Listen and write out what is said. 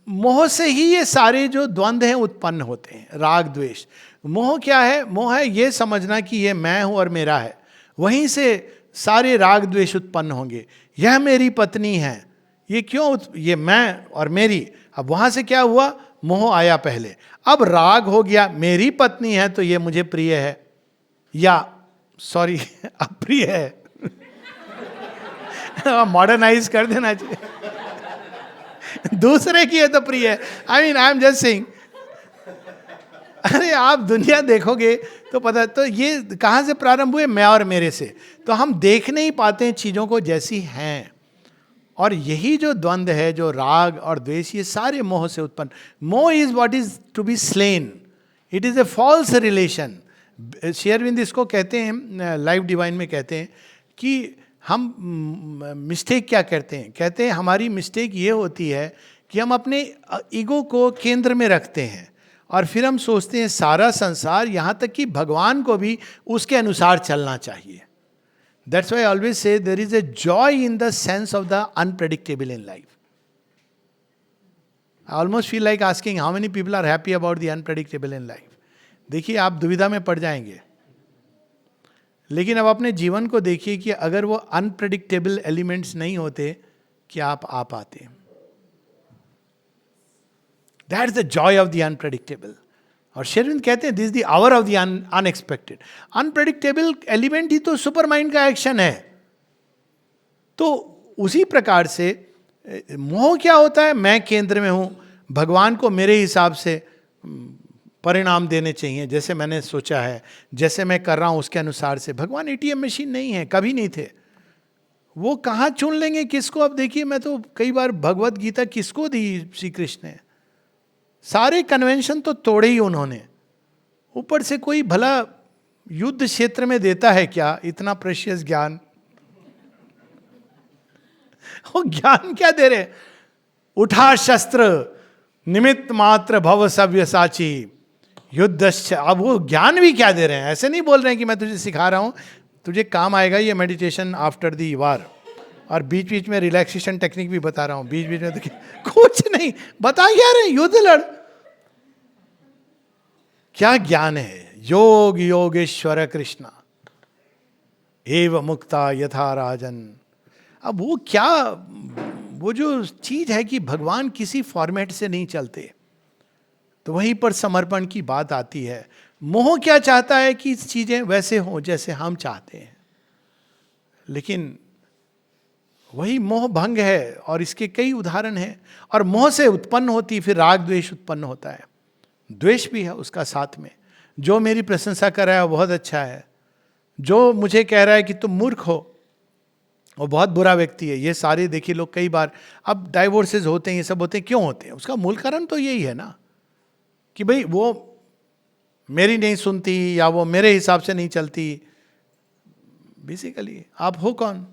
मोह से ही ये सारे जो द्वंद्व हैं उत्पन्न होते हैं, राग द्वेष। मोह क्या है? मोह है ये समझना कि ये मैं हूं और मेरा है, वहीं से सारे राग द्वेष उत्पन्न होंगे। यह मेरी पत्नी है, ये क्यों ये मैं और मेरी। अब वहां से क्या हुआ? मोह आया पहले, अब राग हो गया, मेरी पत्नी है तो ये मुझे प्रिय है, या सॉरी अप्रिय है। मॉडर्नाइज कर देना चाहिए, दूसरे की है तो प्रिय है। I am just saying. अरे आप दुनिया देखोगे तो पता, तो ये कहां से प्रारंभ हुए? मैं और मेरे से। तो हम देख नहीं पाते हैं चीजों को जैसी हैं, और यही जो द्वंद्व है, जो राग और द्वेष, ये सारे मोह से उत्पन्न। मोह is what is to be slain, it is a false relation. Shri Aurobindo इसको कहते हैं, लाइफ डिवाइन में कहते हैं कि हम मिस्टेक क्या करते हैं? कहते हैं हमारी मिस्टेक ये होती है कि हम अपने ईगो को केंद्र में रखते हैं, और फिर हम सोचते हैं सारा संसार, यहाँ तक कि भगवान को भी उसके अनुसार चलना चाहिए। That's why I always say there is a joy in the sense of the unpredictable in life. I almost feel like asking how many people are happy about the unpredictable in life. देखिए आप दुविधा में पड़ जाएंगे, लेकिन अब अपने जीवन को देखिए कि अगर वो अनप्रेडिक्टेबल एलिमेंट्स नहीं होते, क्या आप आ पाते? That's the joy of the unpredictable. और शेरविंद कहते हैं this is the hour of the unexpected. Unpredictable element ही तो सुपर माइंड का एक्शन है। तो उसी प्रकार से मोह क्या होता है? मैं केंद्र में हूं, भगवान को मेरे हिसाब से परिणाम देने चाहिए, जैसे मैंने सोचा है, जैसे मैं कर रहा हूं उसके अनुसार से। भगवान एटीएम मशीन नहीं है, कभी नहीं थे। वो कहाँ चुन लेंगे किसको? अब देखिए, मैं तो कई बार भगवत गीता किसको दी श्री कृष्ण ने? सारे कन्वेंशन तो तोड़े ही उन्होंने। ऊपर से कोई भला युद्ध क्षेत्र में देता है क्या इतना प्रेशियस ज्ञान? वो ज्ञान क्या दे रहे? उठा शस्त्र निमित्त मात्र भव सव्यसाची युद्धश्च। अब वो ज्ञान भी क्या दे रहे हैं? ऐसे नहीं बोल रहे हैं कि मैं तुझे सिखा रहा हूं, तुझे काम आएगा ये मेडिटेशन आफ्टर दी वार, और बीच बीच में रिलैक्सेशन टेक्निक भी बता रहा हूं, बीच बीच में तो कुछ नहीं बता क्या रहे, युद्ध लड़। क्या ज्ञान है? योग योगेश्वर कृष्णा एव मुक्ता यथा राजन। अब वो क्या, वो जो चीज है कि भगवान किसी फॉर्मेट से नहीं चलते, तो वहीं पर समर्पण की बात आती है। मोह क्या चाहता है कि चीजें वैसे हों जैसे हम चाहते हैं, लेकिन वही मोह भंग है, और इसके कई उदाहरण हैं। और मोह से उत्पन्न होती फिर राग द्वेष उत्पन्न होता है। द्वेष भी है उसका साथ में। जो मेरी प्रशंसा कर रहा है वो बहुत अच्छा है, जो मुझे कह रहा है कि तुम मूर्ख हो वो बहुत बुरा व्यक्ति है। ये सारे देखिए लोग कई बार, अब डाइवोर्सेज होते हैं, ये सब होते हैं, क्यों होते हैं? उसका मूल कारण तो यही है ना कि भाई वो मेरी नहीं सुनती, या वो मेरे हिसाब से नहीं चलती। बेसिकली आप हो कौन?